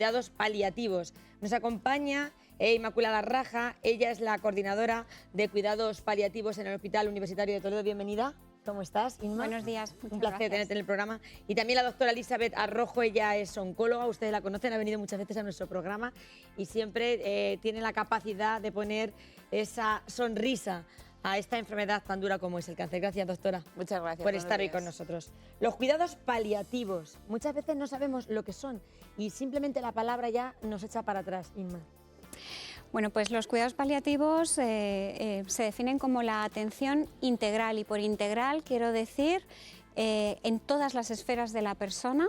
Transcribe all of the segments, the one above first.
cuidados paliativos. Nos acompaña Inmaculada Raja, ella es la coordinadora de cuidados paliativos en el Hospital Universitario de Toledo. Bienvenida. ¿Cómo estás, Inma? Buenos días. Un placer tenerte en el programa. Y también la doctora Elizabeth Arrojo, ella es oncóloga, ustedes la conocen, ha venido muchas veces a nuestro programa y siempre tiene la capacidad de poner esa sonrisa a esta enfermedad tan dura como es el cáncer. Gracias, doctora. Muchas gracias por estar hoy con nosotros. Los cuidados paliativos, muchas veces no sabemos lo que son y simplemente la palabra ya nos echa para atrás, Inma. Bueno, pues los cuidados paliativos se definen como la atención integral, y por integral quiero decir en todas las esferas de la persona,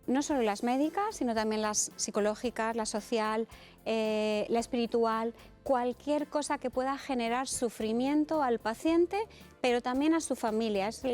no solo las médicas, sino también las psicológicas, la social, la espiritual, cualquier cosa que pueda generar sufrimiento al paciente, pero también a su familia. Es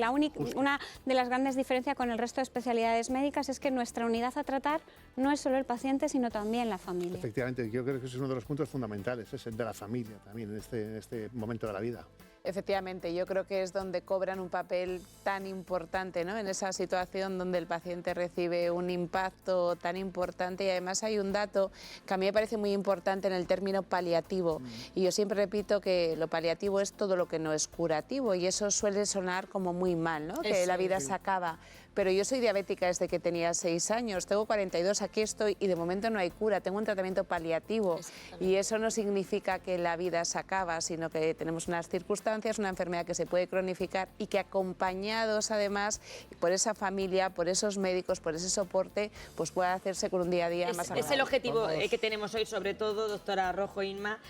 una de las grandes diferencias con el resto de especialidades médicas, es que nuestra unidad a tratar no es solo el paciente, sino también la familia. Efectivamente, yo creo que ese es uno de los puntos fundamentales, es el de la familia también en este momento de la vida. Efectivamente, yo creo que es donde cobran un papel tan importante, ¿no? En esa situación donde el paciente recibe un impacto tan importante, y además hay un dato que a mí me parece muy importante en el término paliativo, y yo siempre repito que lo paliativo es todo lo que no es curativo, y eso suele sonar como muy mal, ¿no? Que la vida se acaba. Pero yo soy diabética desde que tenía 6 años, tengo 42, aquí estoy y de momento no hay cura, tengo un tratamiento paliativo, y eso no significa que la vida se acaba, sino que tenemos unas circunstancias, una enfermedad que se puede cronificar y que acompañados además por esa familia, por esos médicos, por ese soporte, pues puede hacerse con un día a día más agradable. Es el objetivo que tenemos hoy, sobre todo, doctora Arrojo, Inma,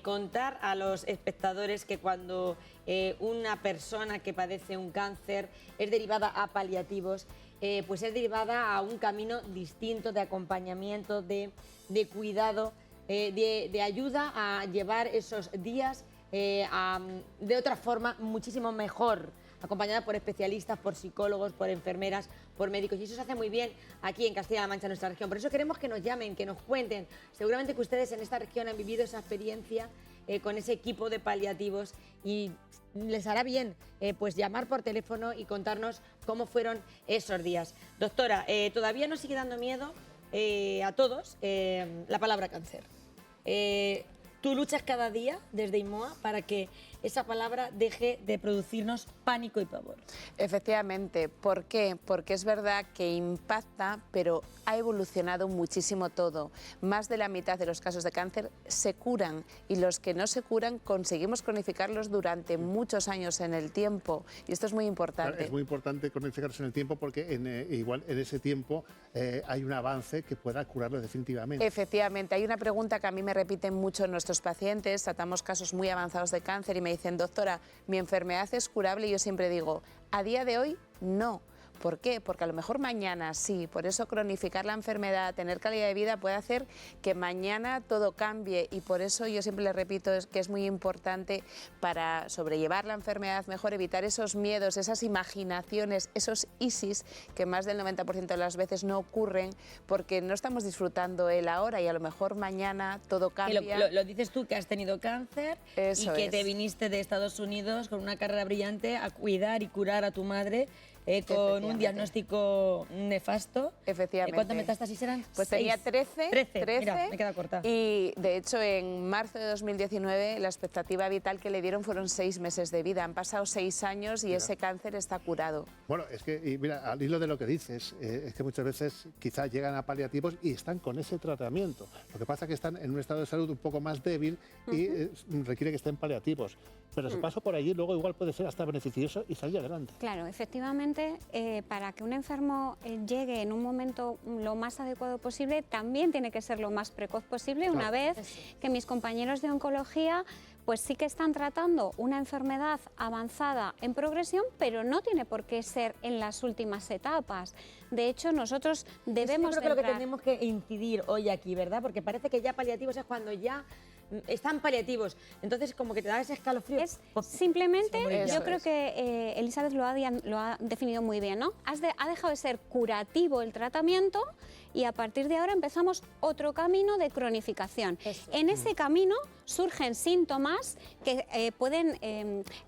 contar a los espectadores que cuando una persona que padece un cáncer es derivada a paliativos, pues es derivada a un camino distinto de acompañamiento, de cuidado, de ayuda a llevar esos días de otra forma muchísimo mejor, acompañada por especialistas, por psicólogos, por enfermeras, por médicos, y eso se hace muy bien aquí en Castilla-La Mancha, en nuestra región. Por eso queremos que nos llamen, que nos cuenten. Seguramente que ustedes en esta región han vivido esa experiencia con ese equipo de paliativos y les hará bien pues llamar por teléfono y contarnos cómo fueron esos días. Doctora, todavía nos sigue dando miedo a todos la palabra cáncer. Tú luchas cada día desde IMOA para que esa palabra deje de producirnos pánico y pavor. Efectivamente. ¿Por qué? Porque es verdad que impacta, pero ha evolucionado muchísimo todo. Más de la mitad de los casos de cáncer se curan, y los que no se curan conseguimos cronificarlos durante muchos años en el tiempo, y esto es muy importante. Claro, es muy importante cronificarlos en el tiempo porque igual en ese tiempo hay un avance que pueda curarlo definitivamente. Efectivamente. Hay una pregunta que a mí me repiten mucho nuestros pacientes, tratamos casos muy avanzados de cáncer y me dicen: doctora, mi enfermedad es curable, y yo siempre digo, a día de hoy no. ¿Por qué? Porque a lo mejor mañana sí. Por eso cronificar la enfermedad, tener calidad de vida, puede hacer que mañana todo cambie, y por eso yo siempre les repito que es muy importante para sobrellevar la enfermedad mejor, evitar esos miedos, esas imaginaciones, esos ISIS que más del 90% de las veces no ocurren porque no estamos disfrutando el ahora, y a lo mejor mañana todo cambia. Lo dices tú, que has tenido cáncer y que te viniste de Estados Unidos con una carrera brillante a cuidar y curar a tu madre con un diagnóstico nefasto. Efectivamente. ¿Cuántas metástasis eran? Pues tenía 13. Mira, me queda corta. Y de hecho en marzo de 2019 la expectativa vital que le dieron fueron 6 meses de vida. Han pasado 6 años y ese cáncer está curado. Bueno, es que, y mira, al hilo de lo que dices, es que muchas veces quizás llegan a paliativos y están con ese tratamiento. Lo que pasa es que están en un estado de salud un poco más débil y requiere que estén paliativos. Pero su paso por allí luego igual puede ser hasta beneficioso y salir adelante. Claro, efectivamente, para que un enfermo llegue en un momento lo más adecuado posible, también tiene que ser lo más precoz posible, una vez que mis compañeros de oncología pues sí que están tratando una enfermedad avanzada en progresión, pero no tiene por qué ser en las últimas etapas. De hecho, nosotros debemos... Yo creo que lo que tenemos que incidir hoy aquí, ¿verdad? Porque parece que ya paliativos es cuando ya están paliativos, entonces como que te da ese escalofrío. Es simplemente, yo creo que Elizabeth lo ha definido muy bien, ¿no? Ha dejado de ser curativo el tratamiento y a partir de ahora empezamos otro camino de cronificación. En ese camino surgen síntomas síntomas que pueden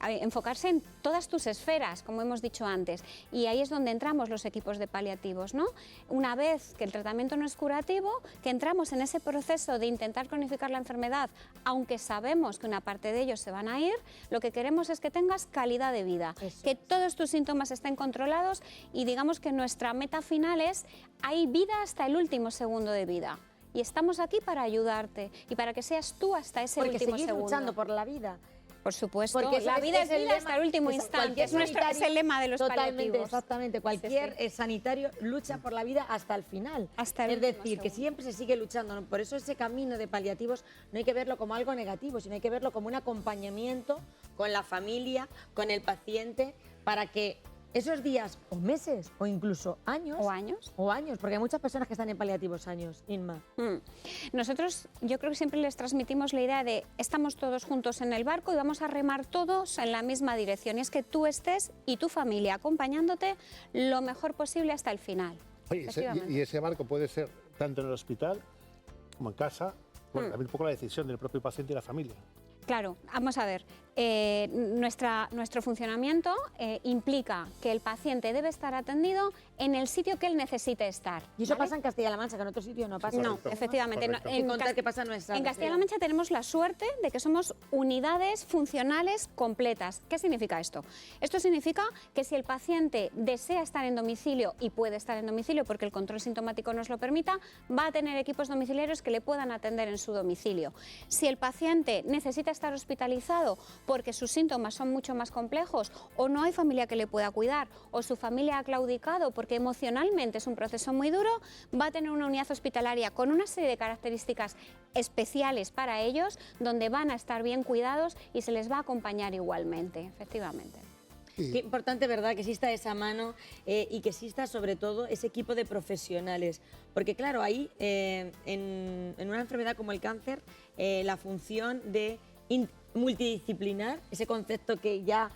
enfocarse en todas tus esferas, como hemos dicho antes, y ahí es donde entramos los equipos de paliativos, ¿no? Una vez que el tratamiento no es curativo, que entramos en ese proceso de intentar cronificar la enfermedad, aunque sabemos que una parte de ellos se van a ir, lo que queremos es que tengas calidad de vida, que todos tus síntomas estén controlados y digamos que nuestra meta final es, hay vida hasta el último segundo de vida. Y estamos aquí para ayudarte y para que seas tú hasta ese último segundo. Porque seguir luchando por la vida. Por supuesto, porque la vida es vida lema, hasta el último instante, es el lema de los paliativos. Exactamente, cualquier sanitario lucha por la vida hasta el final. Hasta el es último decir, que segundo. siempre se sigue luchando, ¿no? Por eso ese camino de paliativos no hay que verlo como algo negativo, sino hay que verlo como un acompañamiento con la familia, con el paciente, para que esos días o meses o incluso años. O años, porque hay muchas personas que están en paliativos años, Inma. Nosotros, yo creo que siempre les transmitimos la idea de estamos todos juntos en el barco y vamos a remar todos en la misma dirección. Y es que tú estés y tu familia acompañándote lo mejor posible hasta el final. Oye, y ese barco puede ser tanto en el hospital como en casa, bueno, también un poco la decisión del propio paciente y la familia. Claro, vamos a ver, nuestro funcionamiento implica que el paciente debe estar atendido en el sitio que él necesite estar. Y eso ¿vale? pasa en Castilla-La Mancha, que en otros sitios no pasa. No, efectivamente. Correcto. En Castilla-La Mancha tenemos la suerte de que somos unidades funcionales completas. ¿Qué significa esto? Esto significa que si el paciente desea estar en domicilio y puede estar en domicilio porque el control sintomático nos lo permita, va a tener equipos domiciliarios que le puedan atender en su domicilio. Si el paciente necesita estar hospitalizado porque sus síntomas son mucho más complejos o no hay familia que le pueda cuidar o su familia ha claudicado porque emocionalmente es un proceso muy duro, va a tener una unidad hospitalaria con una serie de características especiales para ellos donde van a estar bien cuidados y se les va a acompañar igualmente, efectivamente. Qué importante, ¿verdad?, que exista esa mano y que exista sobre todo ese equipo de profesionales. Porque claro, ahí en una enfermedad como el cáncer, la función de multidisciplinar, ese concepto que ya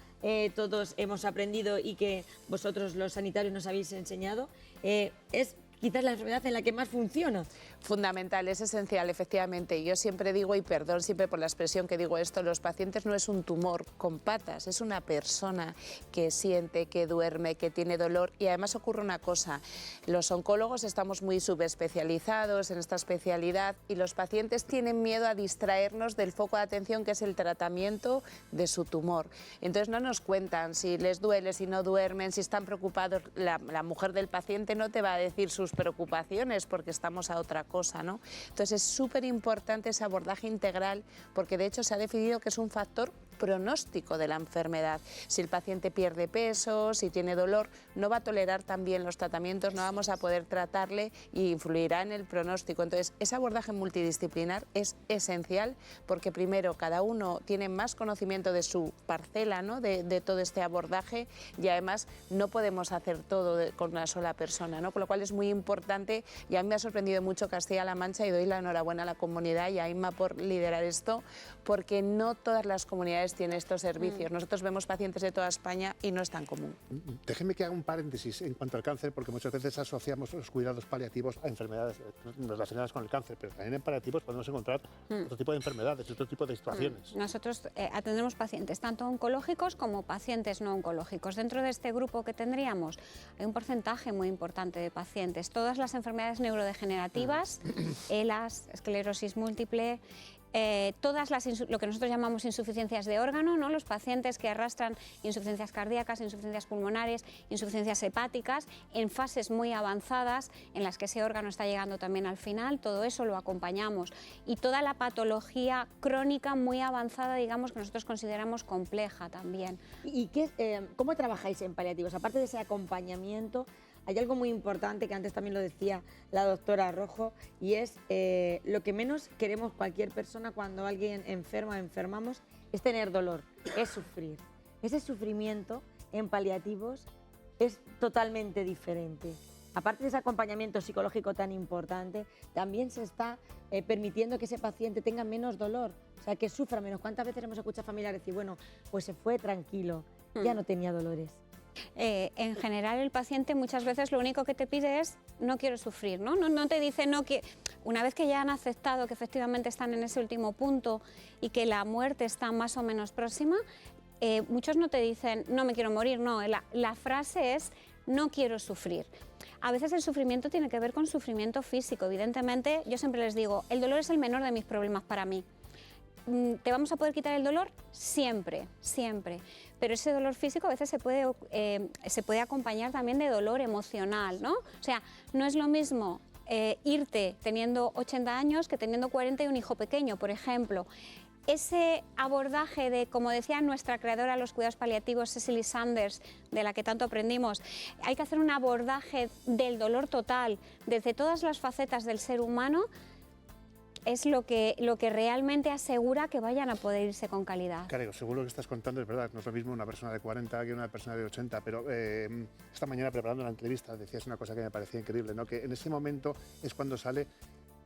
todos hemos aprendido y que vosotros los sanitarios nos habéis enseñado, es quizás la enfermedad en la que más funciona. Fundamental, es esencial, efectivamente. Yo siempre digo, y perdón siempre por la expresión que digo esto, los pacientes no es un tumor con patas, es una persona que siente, que duerme, que tiene dolor. Y además ocurre una cosa, los oncólogos estamos muy subespecializados en esta especialidad y los pacientes tienen miedo a distraernos del foco de atención que es el tratamiento de su tumor. Entonces no nos cuentan si les duele, si no duermen, si están preocupados. La mujer del paciente no te va a decir sus preocupaciones porque estamos a otra cosa, ¿no? Entonces es súper importante ese abordaje integral porque de hecho se ha definido que es un factor pronóstico de la enfermedad. Si el paciente pierde peso, si tiene dolor, no va a tolerar tan bien los tratamientos, no vamos a poder tratarle y influirá en el pronóstico. Entonces, ese abordaje multidisciplinar es esencial porque primero cada uno tiene más conocimiento de su parcela, ¿no?, de todo este abordaje y además no podemos hacer todo con una sola persona, ¿no? Con lo cual es muy importante y a mí me ha sorprendido mucho Castilla-La Mancha y doy la enhorabuena a la comunidad y a Inma por liderar esto porque no todas las comunidades tienen estos servicios. Nosotros vemos pacientes de toda España y no es tan común. Déjeme que haga un paréntesis en cuanto al cáncer, porque muchas veces asociamos los cuidados paliativos a enfermedades relacionadas con el cáncer, pero también en paliativos podemos encontrar otro tipo de enfermedades, otro tipo de situaciones. Nosotros atendemos pacientes tanto oncológicos como pacientes no oncológicos. Dentro de este grupo que tendríamos hay un porcentaje muy importante de pacientes. Todas las enfermedades neurodegenerativas, ELAs, esclerosis múltiple, todas lo que nosotros llamamos insuficiencias de órgano, ¿no? Los pacientes que arrastran insuficiencias cardíacas, insuficiencias pulmonares, insuficiencias hepáticas en fases muy avanzadas en las que ese órgano está llegando también al final, todo eso lo acompañamos. Y toda la patología crónica muy avanzada, digamos, que nosotros consideramos compleja también. ¿Y cómo trabajáis en paliativos? Aparte de ese acompañamiento, hay algo muy importante que antes también lo decía la doctora Rojo y es lo que menos queremos cualquier persona cuando alguien enferma o enfermamos es tener dolor, es sufrir. Ese sufrimiento en paliativos es totalmente diferente. Aparte de ese acompañamiento psicológico tan importante, también se está permitiendo que ese paciente tenga menos dolor, o sea, que sufra menos. ¿Cuántas veces hemos escuchado familiares decir, bueno, pues se fue tranquilo, ya no tenía dolores? En general el paciente muchas veces lo único que te pide es no quiero sufrir, ¿no? No te dice no quiero, una vez que ya han aceptado que efectivamente están en ese último punto y que la muerte está más o menos próxima, muchos no te dicen, no me quiero morir, no, la frase es, no quiero sufrir. A veces el sufrimiento tiene que ver con sufrimiento físico. Evidentemente, yo siempre les digo, el dolor es el menor de mis problemas para mí. ¿Te vamos a poder quitar el dolor? Siempre, siempre. Pero ese dolor físico a veces se puede acompañar también de dolor emocional, ¿no? O sea, no es lo mismo irte teniendo 80 años que teniendo 40 y un hijo pequeño, por ejemplo. Ese abordaje de, como decía nuestra creadora de los cuidados paliativos, Cicely Saunders, de la que tanto aprendimos, hay que hacer un abordaje del dolor total desde todas las facetas del ser humano, es lo que realmente asegura que vayan a poder irse con calidad. Claro, según lo que estás contando es verdad, no es lo mismo una persona de 40 que una persona de 80, pero esta mañana preparando la entrevista decías una cosa que me parecía increíble, ¿no? Que en ese momento es cuando sale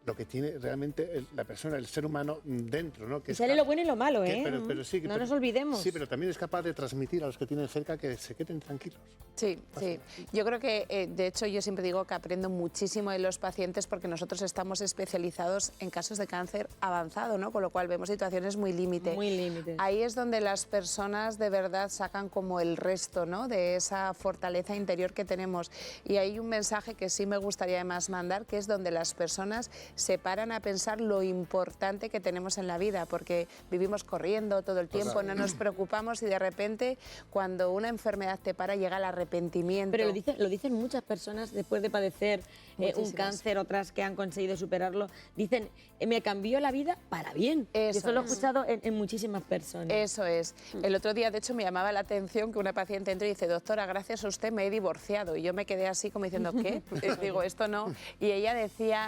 lo que tiene realmente la persona, el ser humano dentro, ¿no? Que sale lo bueno y lo malo, ¿eh? Pero sí, no nos olvidemos. Sí, pero también es capaz de transmitir a los que tienen cerca que se queden tranquilos. Sí, sí. Yo creo que, de hecho, yo siempre digo que aprendo muchísimo de los pacientes porque nosotros estamos especializados en casos de cáncer avanzado, ¿no? Con lo cual vemos situaciones muy límite. Muy límite. Ahí es donde las personas de verdad sacan como el resto, ¿no? De esa fortaleza interior que tenemos. Y hay un mensaje que sí me gustaría además mandar, que es donde las personas se paran a pensar lo importante que tenemos en la vida, porque vivimos corriendo todo el tiempo, no nos preocupamos y de repente cuando una enfermedad te para llega el arrepentimiento. Pero lo dicen muchas personas después de padecer un cáncer, otras que han conseguido superarlo, dicen, me cambió la vida para bien. Eso lo he escuchado en muchísimas personas. Eso es. El otro día, de hecho, me llamaba la atención que una paciente entró y dice, doctora, gracias a usted me he divorciado. Y yo me quedé así como diciendo, ¿qué? Digo, esto no. Y ella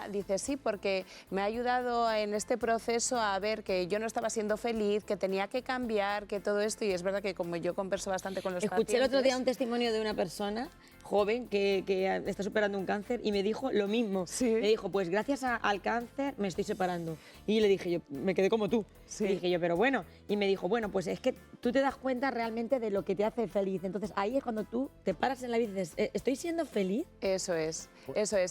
dice, sí, porque me ha ayudado en este proceso a ver que yo no estaba siendo feliz, que tenía que cambiar, que todo esto. Y es verdad que como yo converso bastante con los pacientes... Escuché el otro día un testimonio de una persona joven que está superando un cáncer y me dijo lo mismo. ¿Sí? Me dijo, pues gracias al cáncer me estoy separando. Y le dije yo, me quedé como tú. Sí. Y dije yo, pero bueno. Y me dijo, bueno, pues es que tú te das cuenta realmente de lo que te hace feliz. Entonces ahí es cuando tú te paras en la vida y dices, ¿estoy siendo feliz? Eso es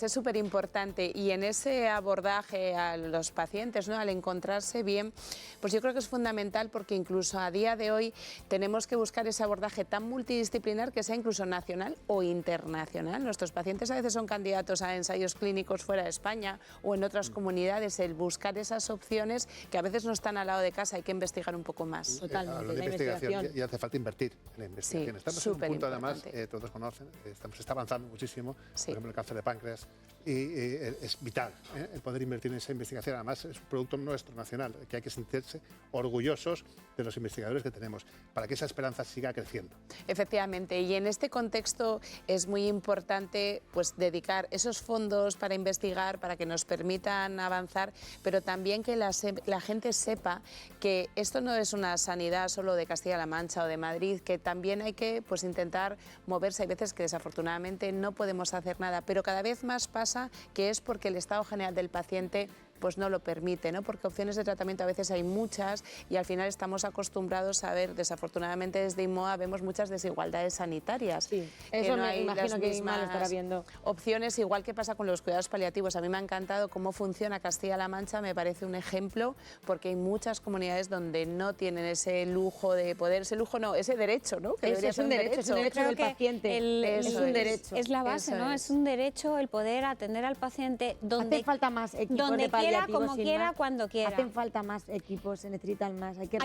súper importante. Y en ese abordaje a los pacientes, ¿no? Al encontrarse bien, pues yo creo que es fundamental porque incluso a día de hoy tenemos que buscar ese abordaje tan multidisciplinar que sea incluso nacional o internacional. Nuestros pacientes a veces son candidatos a ensayos clínicos fuera de España o en otras comunidades. El buscar esas opciones que a veces no están al lado de casa, hay que investigar un poco más. Totalmente, Hablando de investigación. Y hace falta invertir en la investigación. Sí, estamos en un punto, además, todos conocen, se está avanzando muchísimo, por ejemplo, el cáncer de páncreas, y es vital el poder invertir en esa investigación. Además, es un producto nuestro, nacional, que hay que sentirse orgullosos de los investigadores que tenemos, para que esa esperanza siga creciendo. Efectivamente, y en este contexto es muy importante pues, dedicar esos fondos para investigar, para que nos permitan avanzar, pero también que la gente sepa que esto no es una sanidad solo de Castilla-La Mancha o de Madrid, que también hay que pues, intentar moverse. Hay veces que desafortunadamente no podemos hacer nada, pero cada vez más pasa que es porque el estado general del paciente pues no lo permite, ¿no? Porque opciones de tratamiento a veces hay muchas y al final estamos acostumbrados a ver, desafortunadamente desde IMOA vemos muchas desigualdades sanitarias. Sí, eso no me hay imagino las que Inma lo estará mismas viendo. opciones, igual que pasa con los cuidados paliativos. A mí me ha encantado cómo funciona Castilla-La Mancha, me parece un ejemplo, porque hay muchas comunidades donde no tienen ese lujo de poder, ese derecho, ¿no? Que es un derecho del paciente. Es un derecho. Es la base, ¿no? Es un derecho el poder atender al paciente donde hace falta más equipos donde de paliativos, como quiera, cuando quiera. Hacen falta más equipos, se necesitan más, hay que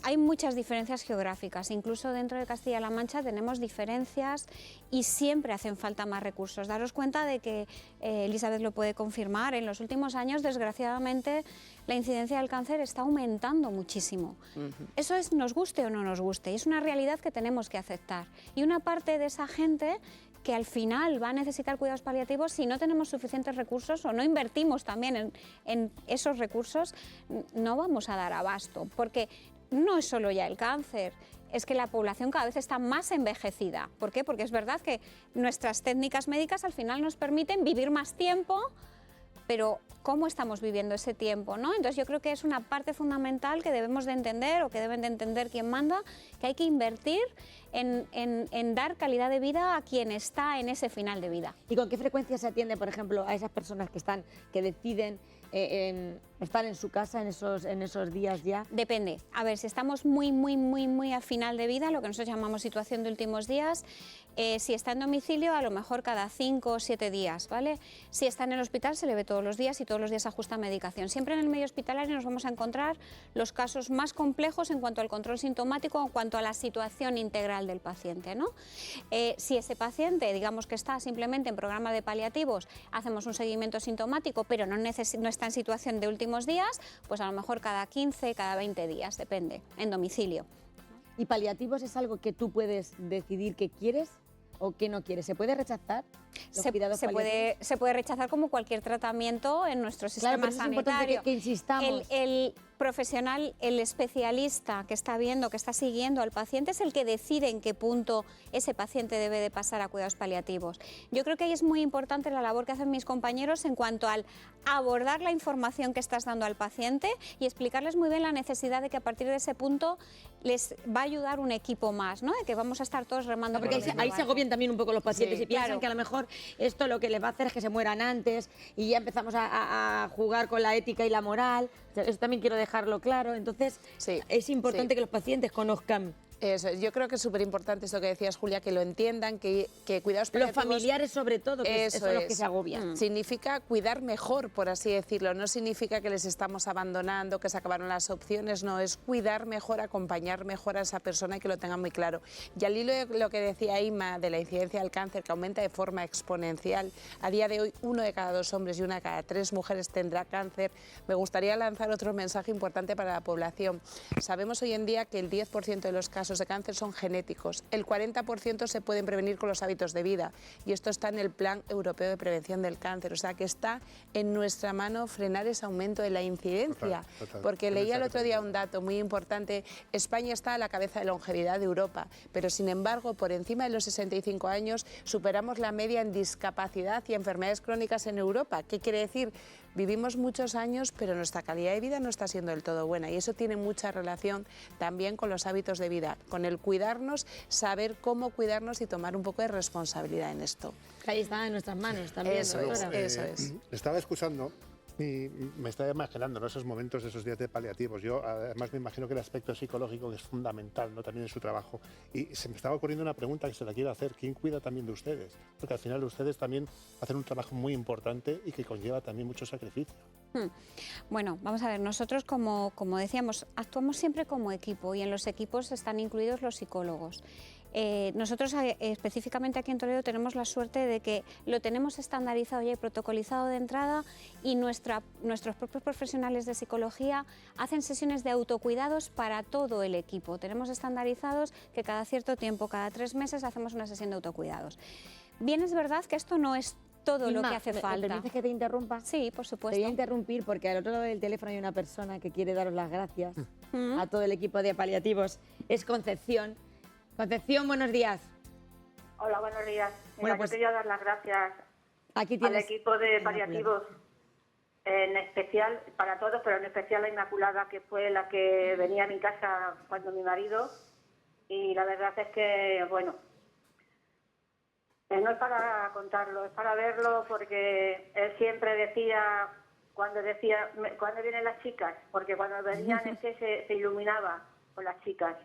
hay muchas diferencias geográficas, incluso dentro de Castilla-La Mancha tenemos diferencias y siempre hacen falta más recursos. Daros cuenta de que, Elizabeth lo puede confirmar, en los últimos años, desgraciadamente, la incidencia del cáncer está aumentando muchísimo. Eso es, nos guste o no nos guste, y es una realidad que tenemos que aceptar. Y una parte de esa gente que al final va a necesitar cuidados paliativos, si no tenemos suficientes recursos o no invertimos también en esos recursos, no vamos a dar abasto, porque no es solo ya el cáncer, es que la población cada vez está más envejecida. ¿Por qué? Porque es verdad que nuestras técnicas médicas al final nos permiten vivir más tiempo, pero cómo estamos viviendo ese tiempo, ¿no? Entonces yo creo que es una parte fundamental que debemos de entender, o que deben de entender quien manda, que hay que invertir en dar calidad de vida a quien está en ese final de vida. ¿Y con qué frecuencia se atiende, por ejemplo, a esas personas que deciden estar en su casa en esos días ya? Depende. A ver, si estamos muy a final de vida, lo que nosotros llamamos situación de últimos días, si está en domicilio, a lo mejor cada 5 o 7 días, ¿vale? Si está en el hospital, se le ve todos los días y todos los días ajusta medicación. Siempre en el medio hospitalario nos vamos a encontrar los casos más complejos en cuanto al control sintomático, en cuanto a la situación integral del paciente, ¿no? Si ese paciente, digamos que está simplemente en programa de paliativos, hacemos un seguimiento sintomático, pero no está en situación de últimos días, pues a lo mejor cada 15, cada 20 días, depende, en domicilio. ¿Y paliativos es algo que tú puedes decidir que quieres o que no quieres? ¿Se puede rechazar los cuidados paliativos? Se puede rechazar como cualquier tratamiento en nuestro sistema pero sanitario. Es importante que insistamos. El profesional, el especialista que está viendo, que está siguiendo al paciente, es el que decide en qué punto ese paciente debe de pasar a cuidados paliativos. Yo creo que ahí es muy importante la labor que hacen mis compañeros en cuanto al abordar la información que estás dando al paciente y explicarles muy bien la necesidad de que a partir de ese punto les va a ayudar un equipo más, ¿no? De que vamos a estar todos remando. Porque ahí se agobian también un poco los pacientes y piensan claro, que a lo mejor esto lo que les va a hacer es que se mueran antes y ya empezamos a jugar con la ética y la moral. Eso también quiero dejarlo claro. Entonces, es importante que los pacientes conozcan. Eso, yo creo que es súper importante esto que decías, Julia, que lo entiendan, que cuidados paliativos... Los familiares sobre todo, que son los que se agobian. Significa cuidar mejor, por así decirlo, no significa que les estamos abandonando, que se acabaron las opciones, no, es cuidar mejor, acompañar mejor a esa persona y que lo tengan muy claro. Y al hilo de lo que decía Inma de la incidencia del cáncer, que aumenta de forma exponencial, a día de hoy 1 de cada 2 hombres y 1 de cada 3 mujeres tendrá cáncer, me gustaría lanzar otro mensaje importante para la población. Sabemos hoy en día que el 10% de los casos de cáncer son genéticos, el 40% se pueden prevenir con los hábitos de vida y esto está en el Plan Europeo de Prevención del Cáncer, o sea que está en nuestra mano frenar ese aumento de la incidencia, porque leía el otro día un dato muy importante, España está a la cabeza de longevidad de Europa, pero sin embargo por encima de los 65 años superamos la media en discapacidad y enfermedades crónicas en Europa. ¿Qué quiere decir? Vivimos muchos años, pero nuestra calidad de vida no está siendo del todo buena y eso tiene mucha relación también con los hábitos de vida, con el cuidarnos, saber cómo cuidarnos y tomar un poco de responsabilidad en esto. Ahí está en nuestras manos también. Eso es. Estaba escuchando y me estaba imaginando, ¿no?, esos momentos, esos días de paliativos. Yo además me imagino que el aspecto psicológico es fundamental, ¿no?, también en su trabajo. Y se me estaba ocurriendo una pregunta que se la quiero hacer. ¿Quién cuida también de ustedes? Porque al final ustedes también hacen un trabajo muy importante y que conlleva también mucho sacrificio. Bueno, vamos a ver, nosotros como decíamos, actuamos siempre como equipo y en los equipos están incluidos los psicólogos. Nosotros específicamente aquí en Toledo tenemos la suerte de que lo tenemos estandarizado ya y protocolizado de entrada y nuestros propios profesionales de psicología hacen sesiones de autocuidados para todo el equipo. Tenemos estandarizados que cada cierto tiempo, cada 3 meses, hacemos una sesión de autocuidados. Bien, es verdad que esto no es todo Inma, lo que hace falta. ¿Me permites que te interrumpa? Sí, por supuesto. Te voy a interrumpir porque al otro lado del teléfono hay una persona que quiere daros las gracias a todo el equipo de paliativos. Es Concepción. Concepción, buenos días. Hola, buenos días. Bueno, pues, yo quería dar las gracias aquí al equipo de paliativos, en especial para todos, pero en especial a Inmaculada, que fue la que venía a mi casa cuando mi marido, y la verdad es que, bueno, no es para contarlo, es para verlo, porque él siempre decía, cuando vienen las chicas, porque cuando venían es que se iluminaba con las chicas.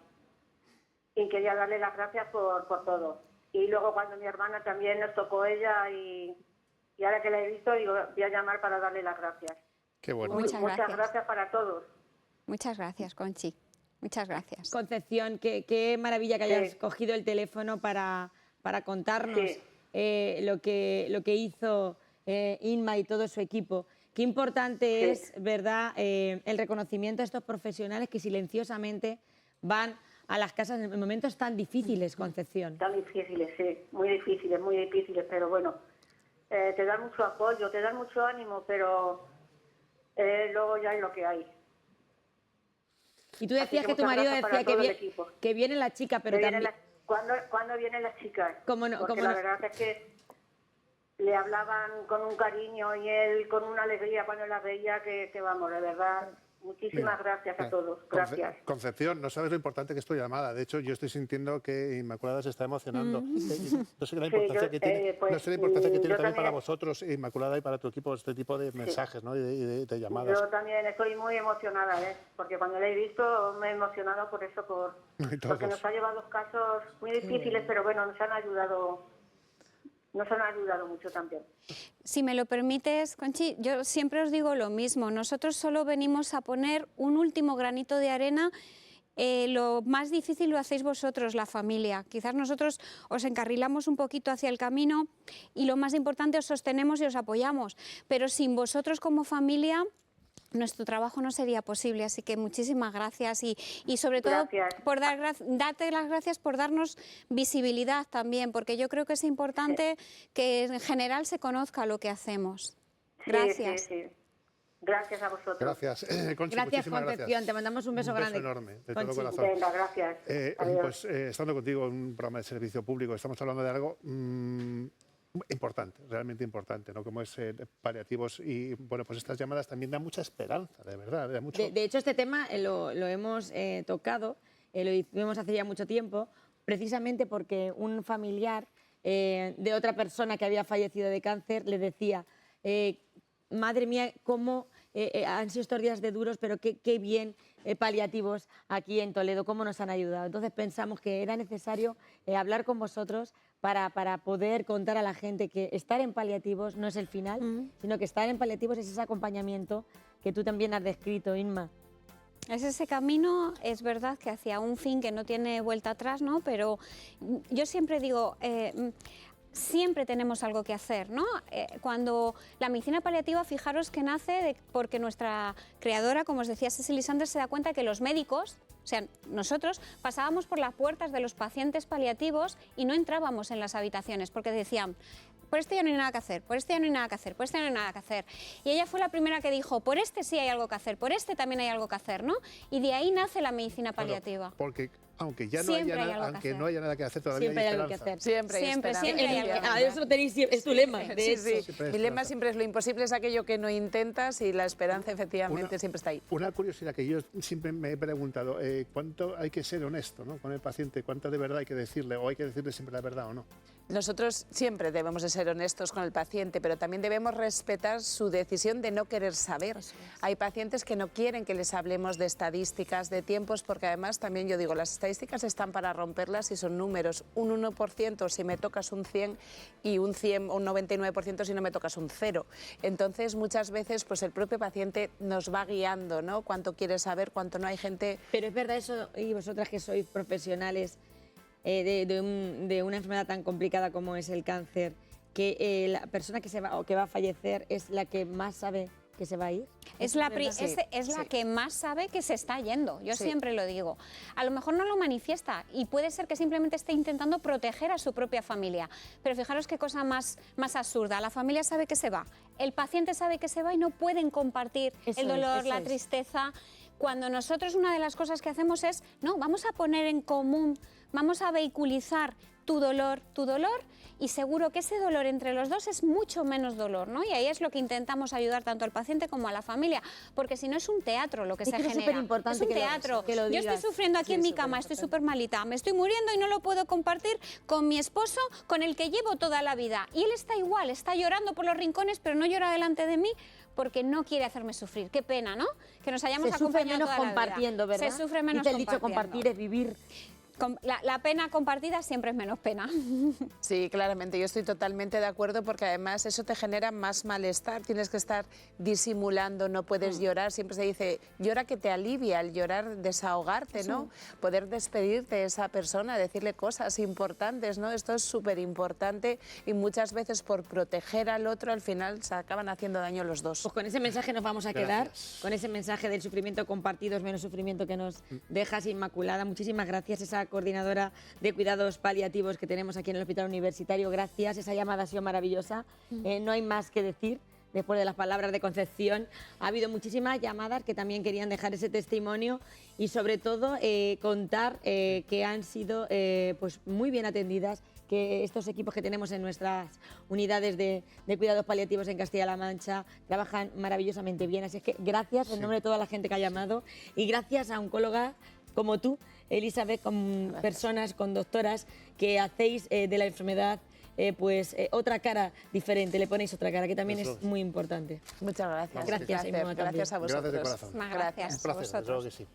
Y quería darle las gracias por todo. Y luego cuando mi hermana también nos tocó ella y ahora que la he visto, digo, voy a llamar para darle las gracias. Qué bueno. Muchas gracias para todos. Muchas gracias, Conchi. Muchas gracias. Concepción, qué maravilla que hayas cogido el teléfono para contarnos lo que hizo Inma y todo su equipo. Qué importante es, ¿verdad?, el reconocimiento a estos profesionales que silenciosamente van a las casas en momentos tan difíciles, Concepción. Tan difíciles, sí, muy difíciles, pero bueno, te dan mucho apoyo, te dan mucho ánimo, pero luego ya es lo que hay. Y tú decías que tu marido decía que viene la chica, pero también... ¿Cuándo vienen las chicas? ¿Cómo no? Porque la verdad es que le hablaban con un cariño y él con una alegría cuando las veía que vamos, de verdad. Muchísimas gracias a todos. Gracias. Concepción, no sabes lo importante que es tu llamada. De hecho, yo estoy sintiendo que Inmaculada se está emocionando. No sé la importancia que tiene, no sé la importancia que tiene también para vosotros, Inmaculada, y para tu equipo, este tipo de mensajes, ¿no? y de llamadas. Yo también estoy muy emocionada, porque cuando la he visto me he emocionado por eso, porque nos ha llevado casos muy difíciles, pero bueno, nos han ayudado mucho también. Si me lo permites, Conchi, yo siempre os digo lo mismo. Nosotros solo venimos a poner un último granito de arena. Lo más difícil lo hacéis vosotros, la familia. Quizás nosotros os encarrilamos un poquito hacia el camino y lo más importante, os sostenemos y os apoyamos. Pero sin vosotros como familia, nuestro trabajo no sería posible, así que muchísimas gracias y sobre todo por darte las gracias por darnos visibilidad también, porque yo creo que es importante que en general se conozca lo que hacemos. Gracias. Sí. Gracias a vosotros. Gracias, Conchi, gracias, Concepción. Gracias. Te mandamos un beso grande. Enorme, de Conchi. todo corazón. Venga, gracias. Pues estando contigo en un programa de servicio público, estamos hablando de algo importante, realmente importante, ¿no? Como es paliativos y, bueno, pues estas llamadas también dan mucha esperanza, de verdad. De hecho, este tema lo hemos tocado, lo hicimos hace ya mucho tiempo, precisamente porque un familiar de otra persona que había fallecido de cáncer le decía, madre mía, cómo han sido estos días de duros, pero qué bien paliativos aquí en Toledo, cómo nos han ayudado. Entonces pensamos que era necesario hablar con vosotros para poder contar a la gente que estar en paliativos no es el final, sino que estar en paliativos es ese acompañamiento que tú también has descrito, Inma. Es ese camino, es verdad que hacia un fin que no tiene vuelta atrás, ¿no? Pero yo siempre digo, siempre tenemos algo que hacer, ¿no? Cuando la medicina paliativa, fijaros que nace porque nuestra creadora, como os decía Cecily Sanders, se da cuenta que los médicos, o sea, nosotros pasábamos por las puertas de los pacientes paliativos y no entrábamos en las habitaciones porque decían, por este ya no hay nada que hacer, por este ya no hay nada que hacer, por este ya no hay nada que hacer. Y ella fue la primera que dijo, por este sí hay algo que hacer, por este también hay algo que hacer, ¿no? Y de ahí nace la medicina paliativa. Porque aunque ya no haya nada que hacer, todavía siempre hay algo que esperanza. hacer. Siempre hay esperanza. Eso tenéis, es tu lema, de hecho. Mi lema siempre es lo imposible es aquello que no intentas y la esperanza efectivamente siempre está ahí. Una curiosidad que yo siempre me he preguntado, ¿cuánto hay que ser honesto, ¿no? Con el paciente? ¿Cuánto de verdad hay que decirle o hay que decirle siempre la verdad o no? Nosotros siempre debemos de ser honestos con el paciente, pero también debemos respetar su decisión de no querer saber. Hay pacientes que no quieren que les hablemos de estadísticas, de tiempos, porque además también yo digo, las estadísticas están para romperlas y son números. Un 1% si me tocas un 100 y un 99% si no me tocas un 0. Entonces muchas veces pues el propio paciente nos va guiando, ¿no? Cuánto quiere saber, cuánto no. Hay gente... Pero es verdad eso, y vosotras que sois profesionales de una enfermedad tan complicada como es el cáncer, que la persona que se va o que va a fallecer es la que más sabe que se va a ir. Es la que más sabe que se está yendo, yo siempre lo digo. A lo mejor no lo manifiesta y puede ser que simplemente esté intentando proteger a su propia familia, pero fijaros qué cosa más absurda, la familia sabe que se va, el paciente sabe que se va y no pueden compartir el dolor, la tristeza. Cuando nosotros una de las cosas que hacemos es, no, vamos a poner en común, vamos a vehiculizar tu dolor, y seguro que ese dolor entre los dos es mucho menos dolor, ¿no? Y ahí es lo que intentamos ayudar tanto al paciente como a la familia, porque si no es un teatro lo que se genera. Es un teatro. Yo estoy sufriendo aquí en mi cama, estoy súper malita, me estoy muriendo y no lo puedo compartir con mi esposo, con el que llevo toda la vida. Y él está igual, está llorando por los rincones, pero no llora delante de mí porque no quiere hacerme sufrir. Qué pena, ¿no? Que nos hayamos acompañado toda la vida. Se sufre menos compartiendo, ¿verdad? Se sufre menos compartiendo. Dicho compartir es vivir. La pena compartida siempre es menos pena. Sí, claramente, yo estoy totalmente de acuerdo porque además eso te genera más malestar, tienes que estar disimulando, no puedes llorar, siempre se dice, llora que te alivia, el llorar, desahogarte, ¿no? Poder despedirte de esa persona, decirle cosas importantes, ¿no? Esto es súper importante y muchas veces por proteger al otro al final se acaban haciendo daño los dos. Pues con ese mensaje nos vamos a quedar, con ese mensaje del sufrimiento compartido es menos sufrimiento que nos dejas, Inmaculada. Muchísimas gracias, esa coordinadora de cuidados paliativos que tenemos aquí en el Hospital Universitario. Gracias, esa llamada ha sido maravillosa. No hay más que decir. Después de las palabras de Concepción, ha habido muchísimas llamadas que también querían dejar ese testimonio y sobre todo contar que han sido pues muy bien atendidas, que estos equipos que tenemos en nuestras unidades de cuidados paliativos en Castilla-La Mancha trabajan maravillosamente bien. Así es que gracias en nombre de toda la gente que ha llamado y gracias a oncólogas como tú, Elizabeth, con personas, con doctoras que hacéis de la enfermedad otra cara diferente, le ponéis otra cara, que también es muy importante. Muchas gracias. Gracias, Ainhoa, también. Gracias a vosotros. Gracias de corazón. Gracias Un placer, a vosotros. desde luego que sí.